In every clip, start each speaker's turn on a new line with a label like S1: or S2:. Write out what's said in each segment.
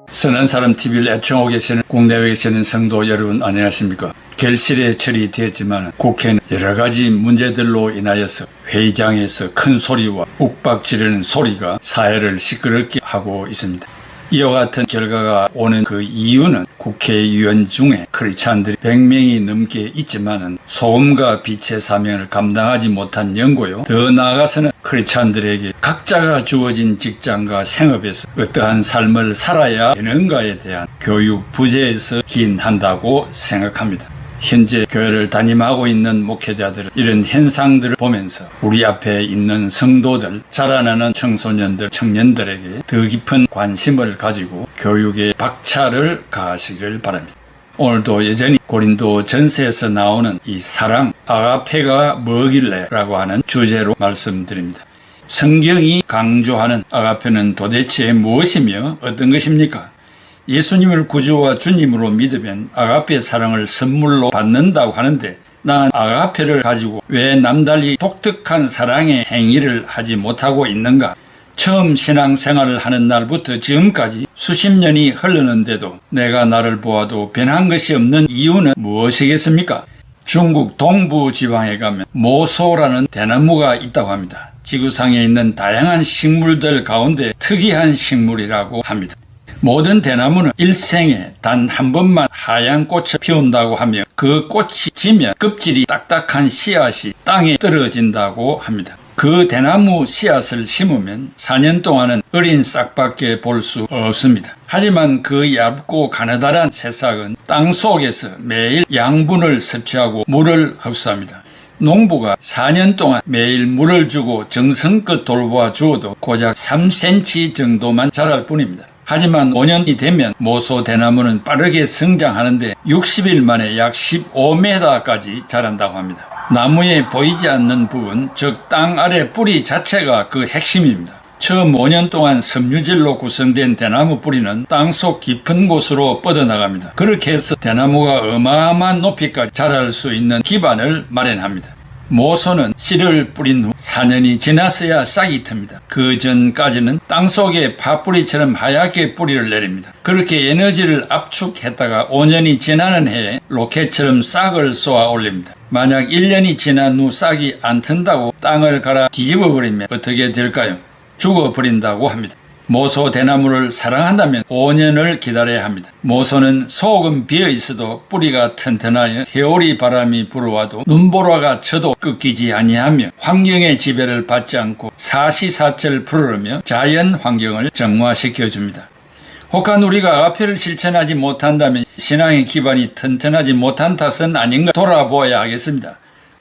S1: 선한 사람 TV를 애청하고 계시는 국내외에 계시는 성도 여러분 안녕하십니까? 결실에 처리되었지만 국회는 여러 가지 문제들로 인하여서 회의장에서 큰 소리와 욱박 지르는 소리가 사회를 시끄럽게 하고 있습니다. 이와 같은 결과가 오는 그 이유는 국회의원 중에 크리스찬들이 100명이 넘게 있지만은 소금과 빛의 사명을 감당하지 못한 연고요. 더 나아가서는 크리스찬들에게 각자가 주어진 직장과 생업에서 어떠한 삶을 살아야 되는가에 대한 교육 부재에서 기인한다고 생각합니다. 현재 교회를 담임하고 있는 목회자들은 이런 현상들을 보면서 우리 앞에 있는 성도들, 자라나는 청소년들, 청년들에게 더 깊은 관심을 가지고 교육에 박차를 가하시기를 바랍니다. 오늘도 여전히 고린도 전서에서 나오는 이 사랑, 아가페가 뭐길래 라고 하는 주제로 말씀드립니다. 성경이 강조하는 아가페는 도대체 무엇이며 어떤 것입니까? 예수님을 구주와 주님으로 믿으면 아가페의 사랑을 선물로 받는다고 하는데 난 아가페를 가지고 왜 남달리 독특한 사랑의 행위를 하지 못하고 있는가? 처음 신앙생활을 하는 날부터 지금까지 수십 년이 흘렀는데도 내가 나를 보아도 변한 것이 없는 이유는 무엇이겠습니까? 중국 동부 지방에 가면 모소라는 대나무가 있다고 합니다. 지구상에 있는 다양한 식물들 가운데 특이한 식물이라고 합니다. 모든 대나무는 일생에 단 한 번만 하얀 꽃을 피운다고 하며 그 꽃이 지면 껍질이 딱딱한 씨앗이 땅에 떨어진다고 합니다. 그 대나무 씨앗을 심으면 4년 동안은 어린 싹밖에 볼 수 없습니다. 하지만 그 얇고 가느다란 새싹은 땅 속에서 매일 양분을 섭취하고 물을 흡수합니다. 농부가 4년 동안 매일 물을 주고 정성껏 돌보아 주어도 고작 3cm 정도만 자랄 뿐입니다. 하지만 5년이 되면 모소 대나무는 빠르게 성장하는데 60일 만에 약 15m까지 자란다고 합니다. 나무에 보이지 않는 부분, 즉 땅 아래 뿌리 자체가 그 핵심입니다. 처음 5년 동안 섬유질로 구성된 대나무 뿌리는 땅속 깊은 곳으로 뻗어나갑니다. 그렇게 해서 대나무가 어마어마한 높이까지 자랄 수 있는 기반을 마련합니다. 모소는 씨를 뿌린 후 4년이 지났어야 싹이 틉니다. 그 전까지는 땅속에 팥뿌리처럼 하얗게 뿌리를 내립니다. 그렇게 에너지를 압축했다가 5년이 지나는 해에 로켓처럼 싹을 쏘아 올립니다. 만약 1년이 지난 후 싹이 안 튼다고 땅을 갈아 뒤집어 버리면 어떻게 될까요? 죽어버린다고 합니다. 모소 대나무를 사랑한다면 5년을 기다려야 합니다. 모소는 속은 비어 있어도 뿌리가 튼튼하여 개오리 바람이 불어와도 눈보라가 쳐도 꺾이지 아니하며 환경의 지배를 받지 않고 사시사철 푸르르며 자연 환경을 정화시켜 줍니다. 혹한 우리가 아가페를 실천하지 못한다면 신앙의 기반이 튼튼하지 못한 탓은 아닌가 돌아보아야 하겠습니다.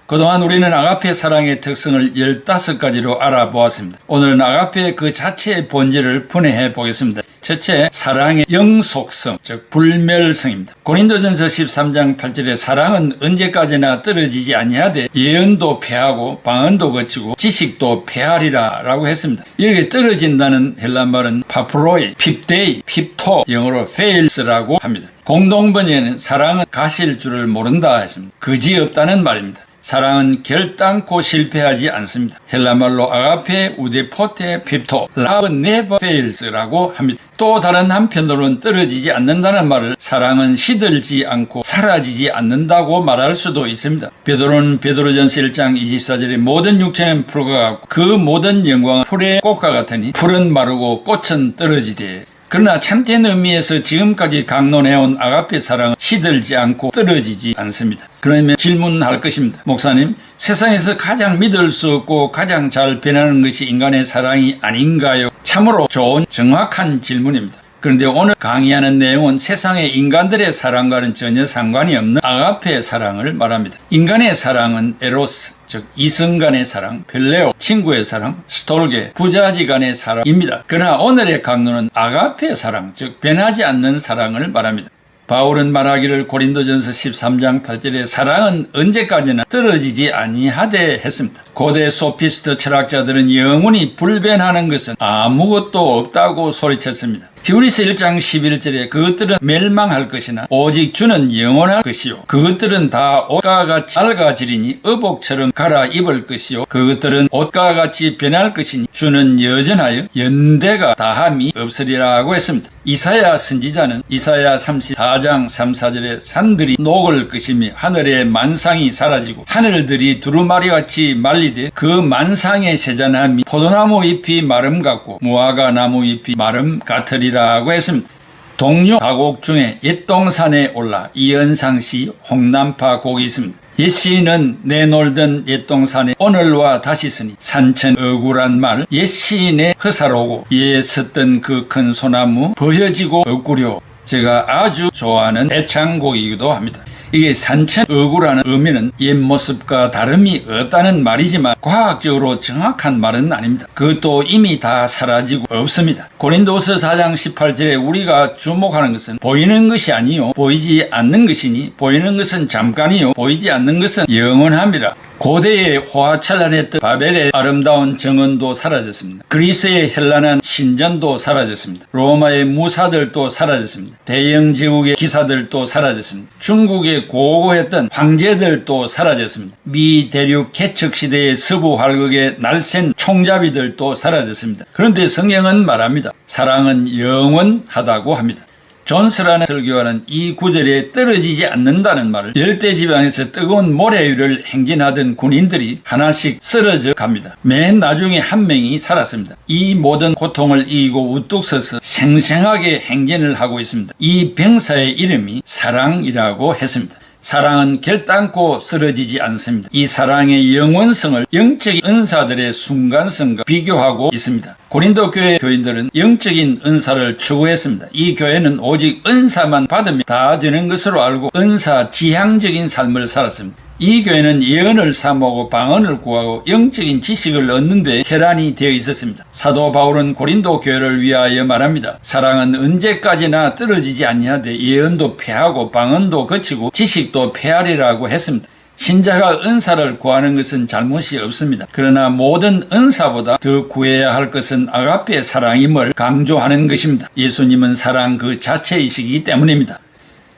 S1: 그동안 우리는 아가페 사랑의 특성을 15가지로 알아보았습니다. 오늘은 아가페의 그 자체의 본질을 분해해 보겠습니다. 첫째, 사랑의 영속성, 즉 불멸성입니다. 고린도전서 13장 8절에 사랑은 언제까지나 떨어지지 아니하되 예언도 패하고 방언도 거치고 지식도 패하리라 라고 했습니다. 여기에 떨어진다는 헬라말은 파프로이, 핍데이, 핍토, 영어로 fails라고 합니다. 공동번역에는 사랑은 가실 줄을 모른다 했습니다. 그지없다는 말입니다. 사랑은 결단코 실패하지 않습니다. 헬라말로 아가페, 우데포테, 핍토, love never fails라고 합니다. 또 다른 한편으로는 떨어지지 않는다는 말을 사랑은 시들지 않고 사라지지 않는다고 말할 수도 있습니다. 베드로는 베드로전서 1장 24절에 모든 육체는 풀과 같고 그 모든 영광은 풀의 꽃과 같으니 풀은 마르고 꽃은 떨어지되 그러나 참된 의미에서 지금까지 강론해온 아가페 사랑은 시들지 않고 떨어지지 않습니다. 그러면 질문할 것입니다. 목사님, 세상에서 가장 믿을 수 없고 가장 잘 변하는 것이 인간의 사랑이 아닌가요? 참으로 좋은 정확한 질문입니다. 그런데 오늘 강의하는 내용은 세상의 인간들의 사랑과는 전혀 상관이 없는 아가페 사랑을 말합니다. 인간의 사랑은 에로스, 즉 이성 간의 사랑, 필레오, 친구의 사랑, 스톨게, 부자지 간의 사랑입니다. 그러나 오늘의 강론은 아가페 사랑, 즉 변하지 않는 사랑을 말합니다. 바울은 말하기를 고린도전서 13장 8절에 사랑은 언제까지나 떨어지지 아니하되 했습니다. 고대 소피스트 철학자들은 영원히 불변하는 것은 아무것도 없다고 소리쳤습니다. 히브리서 1장 11절에 그것들은 멸망할 것이나 오직 주는 영원할 것이요 그것들은 다 옷과 같이 낡아지리니 의복처럼 갈아입을 것이요 그것들은 옷과 같이 변할 것이니 주는 여전하여 연대가 다함이 없으리라고 했습니다. 이사야 선지자는 이사야 34장 3, 4절에 산들이 녹을 것이며 하늘의 만상이 사라지고 하늘들이 두루마리같이 말리되 그 만상의 세잔함이 포도나무 잎이 마름 같고 무화과 나무 잎이 마름 같으리라고 했습니다. 동료 가곡 중에 옛동산에 올라 이은상시 홍남파 곡이 있습니다. 옛시인은 내놀던 옛동산에 오늘와 다시 서니 산천 억울한 말 옛시인의 허사로고 이에 섰던 그 큰 소나무 버려지고 억구려 제가 아주 좋아하는 애창곡이기도 합니다. 이게 산천 억구라는 의미는 옛 모습과 다름이 없다는 말이지만 과학적으로 정확한 말은 아닙니다. 그것도 이미 다 사라지고 없습니다. 고린도서 4장 18절에 우리가 주목하는 것은 보이는 것이 아니요 보이지 않는 것이니 보이는 것은 잠깐이요 보이지 않는 것은 영원함이라. 고대의 호화찬란했던 바벨의 아름다운 정원도 사라졌습니다. 그리스의 현란한 신전도 사라졌습니다. 로마의 무사들도 사라졌습니다. 대영 제국의 기사들도 사라졌습니다. 중국의 고고했던 황제들도 사라졌습니다. 미 대륙 개척 시대의 서부 활극의 날쌘 총잡이들도 사라졌습니다. 그런데 성경은 말합니다. 사랑은 영원하다고 합니다. 존스라는 설교하는 이 구절에 떨어지지 않는다는 말을 열대지방에서 뜨거운 모래 위를 행진하던 군인들이 하나씩 쓰러져 갑니다. 맨 나중에 한 명이 살았습니다. 이 모든 고통을 이기고 우뚝 서서 생생하게 행진을 하고 있습니다. 이 병사의 이름이 사랑이라고 했습니다. 사랑은 결단코 쓰러지지 않습니다. 이 사랑의 영원성을 영적인 은사들의 순간성과 비교하고 있습니다. 고린도 교회 교인들은 영적인 은사를 추구했습니다. 이 교회는 오직 은사만 받으면 다 되는 것으로 알고 은사 지향적인 삶을 살았습니다. 이 교회는 예언을 사모하고 방언을 구하고 영적인 지식을 얻는 데 혈안이 되어 있었습니다. 사도 바울은 고린도 교회를 위하여 말합니다. 사랑은 언제까지나 떨어지지 아니하되 예언도 패하고 방언도 거치고 지식도 패하리라고 했습니다. 신자가 은사를 구하는 것은 잘못이 없습니다. 그러나 모든 은사보다 더 구해야 할 것은 아가페 사랑임을 강조하는 것입니다. 예수님은 사랑 그 자체이시기 때문입니다.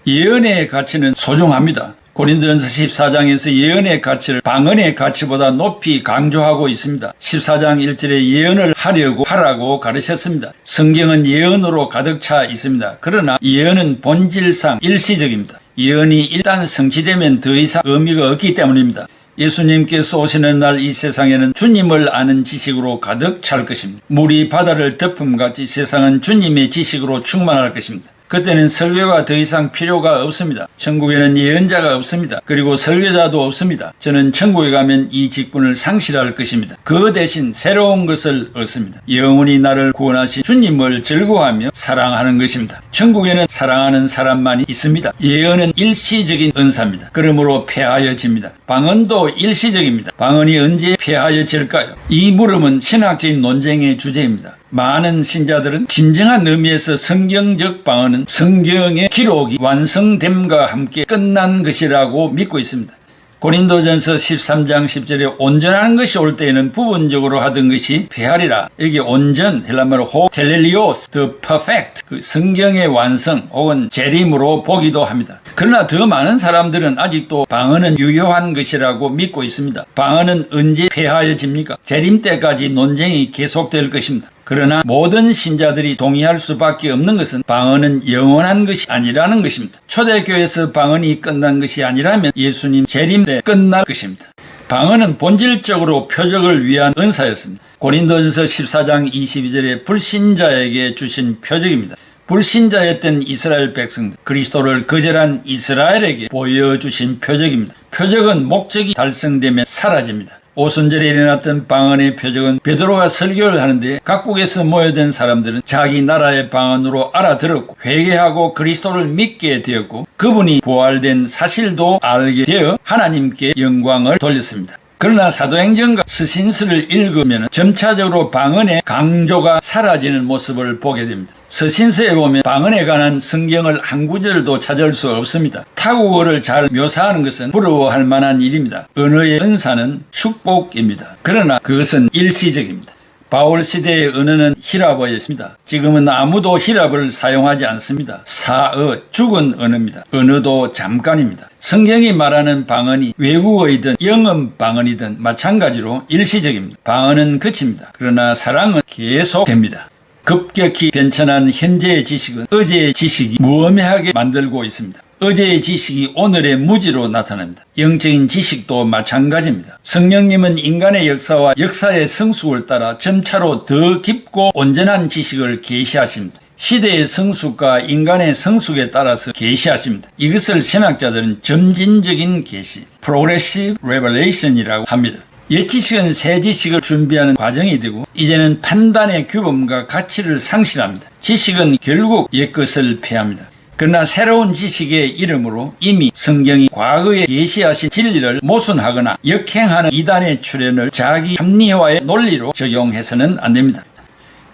S1: 예언의 가치는 소중합니다. 고린도전서 14장에서 예언의 가치를 방언의 가치보다 높이 강조하고 있습니다. 14장 1절에 예언을 하라고 가르쳤습니다. 성경은 예언으로 가득 차 있습니다. 그러나 예언은 본질상 일시적입니다. 예언이 일단 성취되면 더 이상 의미가 없기 때문입니다. 예수님께서 오시는 날 이 세상에는 주님을 아는 지식으로 가득 찰 것입니다. 물이 바다를 덮음같이 세상은 주님의 지식으로 충만할 것입니다. 그때는 설교가 더 이상 필요가 없습니다. 천국에는 예언자가 없습니다. 그리고 설교자도 없습니다. 저는 천국에 가면 이 직분을 상실할 것입니다. 그 대신 새로운 것을 얻습니다. 영원히 나를 구원하신 주님을 즐거워하며 사랑하는 것입니다. 천국에는 사랑하는 사람만이 있습니다. 예언은 일시적인 은사입니다. 그러므로 폐하여집니다. 방언도 일시적입니다. 방언이 언제 폐하여질까요? 이 물음은 신학적인 논쟁의 주제입니다. 많은 신자들은 진정한 의미에서 성경적 방언은 성경의 기록이 완성됨과 함께 끝난 것이라고 믿고 있습니다. 고린도전서 13장 10절에 온전한 것이 올 때에는 부분적으로 하던 것이 폐하리라. 여기 온전, 헬라말로 텔렐리오스, the perfect, 그 성경의 완성 혹은 재림으로 보기도 합니다. 그러나 더 많은 사람들은 아직도 방언은 유효한 것이라고 믿고 있습니다. 방언은 언제 폐하여집니까? 재림 때까지 논쟁이 계속될 것입니다. 그러나 모든 신자들이 동의할 수밖에 없는 것은 방언은 영원한 것이 아니라는 것입니다. 초대교회에서 방언이 끝난 것이 아니라면 예수님 재림 때 끝날 것입니다. 방언은 본질적으로 표적을 위한 은사였습니다. 고린도전서 14장 22절에 불신자에게 주신 표적입니다. 불신자였던 이스라엘 백성들, 그리스도를 거절한 이스라엘에게 보여주신 표적입니다. 표적은 목적이 달성되면 사라집니다. 오순절에 일어났던 방언의 표적은 베드로가 설교를 하는데 각국에서 모여든 사람들은 자기 나라의 방언으로 알아들었고 회개하고 그리스도를 믿게 되었고 그분이 부활된 사실도 알게 되어 하나님께 영광을 돌렸습니다. 그러나 사도행전과 서신서를 읽으면 점차적으로 방언의 강조가 사라지는 모습을 보게 됩니다. 서신서에 보면 방언에 관한 성경을 한 구절도 찾을 수 없습니다. 타국어를 잘 묘사하는 것은 부러워할 만한 일입니다. 언어의 은사는 축복입니다. 그러나 그것은 일시적입니다. 바울 시대의 언어는 히랍어였습니다. 지금은 아무도 히랍을 사용하지 않습니다. 사어, 죽은 언어입니다. 언어도 잠깐입니다. 성경이 말하는 방언이 외국어이든 영어 방언이든 마찬가지로 일시적입니다. 방언은 그칩니다. 그러나 사랑은 계속됩니다. 급격히 변천한 현재의 지식은 어제의 지식이 무의미하게 만들고 있습니다. 어제의 지식이 오늘의 무지로 나타납니다. 영적인 지식도 마찬가지입니다. 성령님은 인간의 역사와 역사의 성숙을 따라 점차로 더 깊고 온전한 지식을 계시하십니다. 시대의 성숙과 인간의 성숙에 따라서 계시하십니다. 이것을 신학자들은 점진적인 계시, Progressive Revelation이라고 합니다. 옛 지식은 새 지식을 준비하는 과정이 되고 이제는 판단의 규범과 가치를 상실합니다. 지식은 결국 옛 것을 폐합니다. 그러나 새로운 지식의 이름으로 이미 성경이 과거에 계시하신 진리를 모순하거나 역행하는 이단의 출현을 자기 합리화의 논리로 적용해서는 안 됩니다.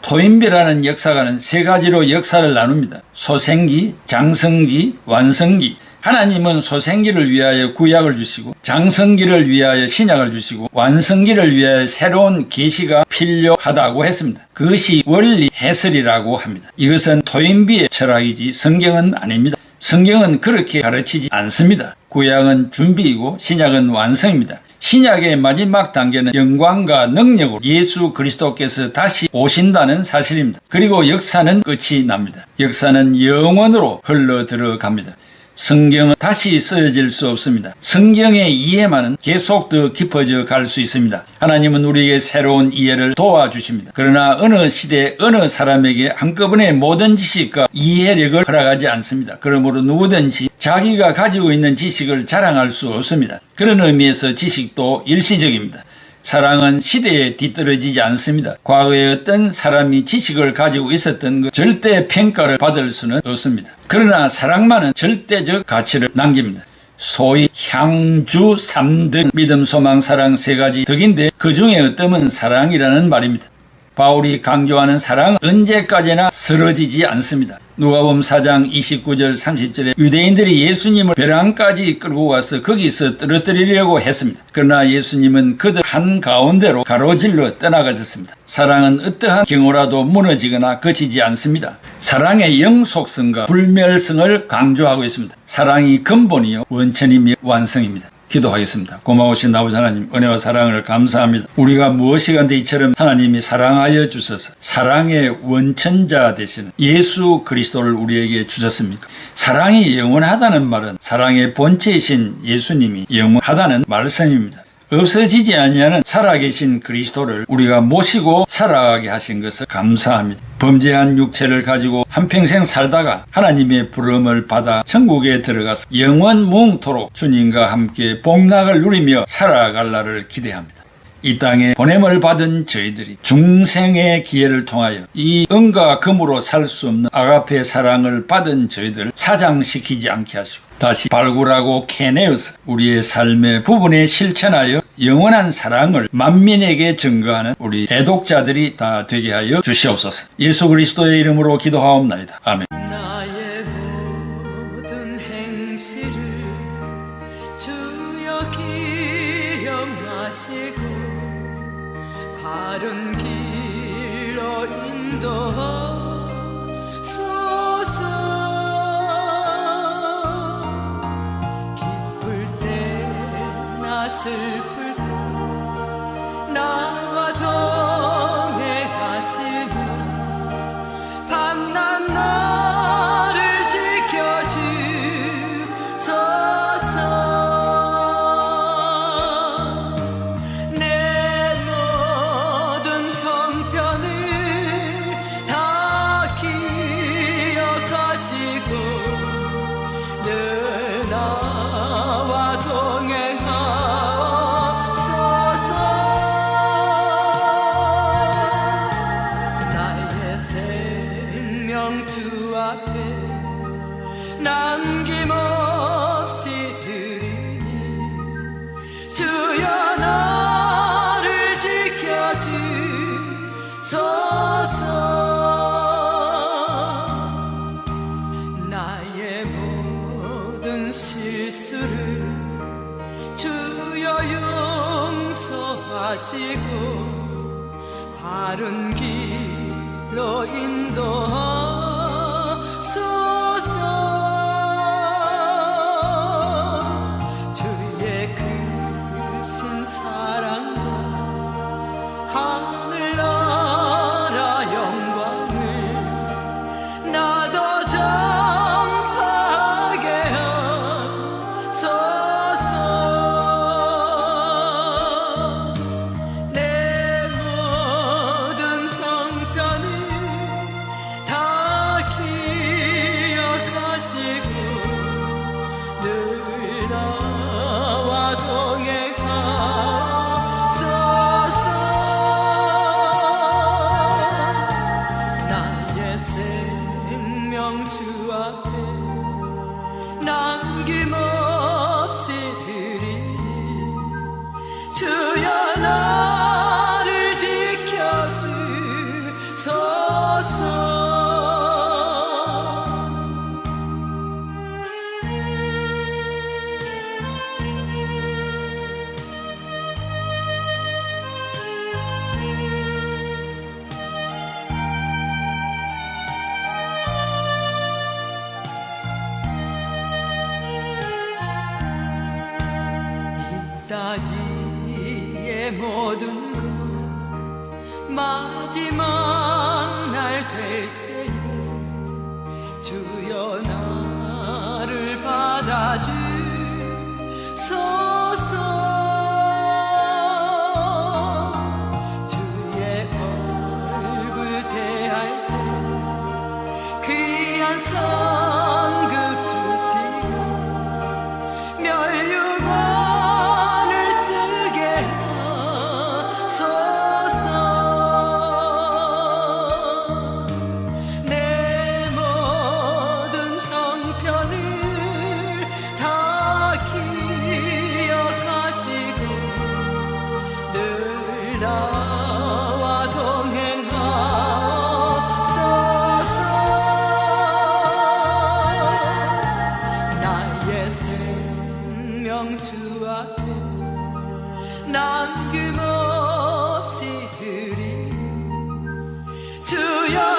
S1: 토인비라는 역사가는 세 가지로 역사를 나눕니다. 소생기, 장성기, 완성기. 하나님은 소생기를 위하여 구약을 주시고 장성기를 위하여 신약을 주시고 완성기를 위하여 새로운 계시가 필요하다고 했습니다. 그것이 원리 해설이라고 합니다. 이것은 토인비의 철학이지 성경은 아닙니다. 성경은 그렇게 가르치지 않습니다. 구약은 준비이고 신약은 완성입니다. 신약의 마지막 단계는 영광과 능력으로 예수 그리스도께서 다시 오신다는 사실입니다. 그리고 역사는 끝이 납니다. 역사는 영원으로 흘러 들어갑니다. 성경은 다시 쓰여질 수 없습니다. 성경의 이해만은 계속 더 깊어져 갈 수 있습니다. 하나님은 우리에게 새로운 이해를 도와주십니다. 그러나 어느 시대 어느 사람에게 한꺼번에 모든 지식과 이해력을 허락하지 않습니다. 그러므로 누구든지 자기가 가지고 있는 지식을 자랑할 수 없습니다. 그런 의미에서 지식도 일시적입니다. 사랑은 시대에 뒤떨어지지 않습니다. 과거에 어떤 사람이 지식을 가지고 있었던 것 절대 평가를 받을 수는 없습니다. 그러나 사랑만은 절대적 가치를 남깁니다. 소위 향주 3등 믿음, 소망, 사랑 세 가지 덕인데 그 중에 어떤 사랑이라는 말입니다. 바울이 강조하는 사랑은 언제까지나 쓰러지지 않습니다. 누가복음 4장 29절 30절에 유대인들이 예수님을 벼랑까지 끌고 가서 거기서 떨어뜨리려고 했습니다. 그러나 예수님은 그들 한가운데로 가로질러 떠나가셨습니다. 사랑은 어떠한 경우라도 무너지거나 거치지 않습니다. 사랑의 영속성과 불멸성을 강조하고 있습니다. 사랑이 근본이요 원천이며 완성입니다. 기도하겠습니다. 고마우신 아버지 하나님, 은혜와 사랑을 감사합니다. 우리가 무엇이간데 이처럼 하나님이 사랑하여 주셔서 사랑의 원천자 되시는 예수 그리스도를 우리에게 주셨습니까? 사랑이 영원하다는 말은 사랑의 본체이신 예수님이 영원하다는 말씀입니다. 없어지지 아니하는 살아계신 그리스도를 우리가 모시고 살아가게 하신 것을 감사합니다. 범죄한 육체를 가지고 한평생 살다가 하나님의 부름을 받아 천국에 들어가서 영원무흥토록 주님과 함께 복락을 누리며 살아갈 날을 기대합니다. 이 땅에 보냄을 받은 저희들이 중생의 기회를 통하여 이 은과 금으로 살 수 없는 아가페 사랑을 받은 저희들을 사장시키지 않게 하시고 다시 발굴하고 캐내어서 우리의 삶의 부분에 실천하여 영원한 사랑을 만민에게 증거하는 우리 애독자들이 다 되게 하여 주시옵소서. 예수 그리스도의 이름으로 기도하옵나이다. 아멘.
S2: 나의 모든 행실을 주여 기억하시고 바른 길로 인도하소서. 기쁠 때나 슬플 때 나와 동행하시고 밤낮 나를 지켜주소서. 내 모든 형편을 다 기억하시고 늘 나와 동행하소서. 나의 생명 주 앞에 남김없이 드리니 주여 나를 지켜주소서. 하시고 바른 길로 인도하소서. 주의 크신 사랑과 하늘나라 영광을 나도 전파하게 하소서. 내 모든 형편을 다 기억하시고 늘 나와 동행하소서. 나의 생명 주 앞에 남김없이 드리니 주여 나를 지켜주소서. 이따위의 모든 것 마지막 날 될 때에 주여 나를 받아주소서. 주의 얼굴 대할 때 귀한 상급 주시고 면류관을 쓰게 하소서. 내 모든 형편을 다 기억하시고 늘 나와 동행하소서. 나의 생명 주 앞에 남김없이 드리니 주여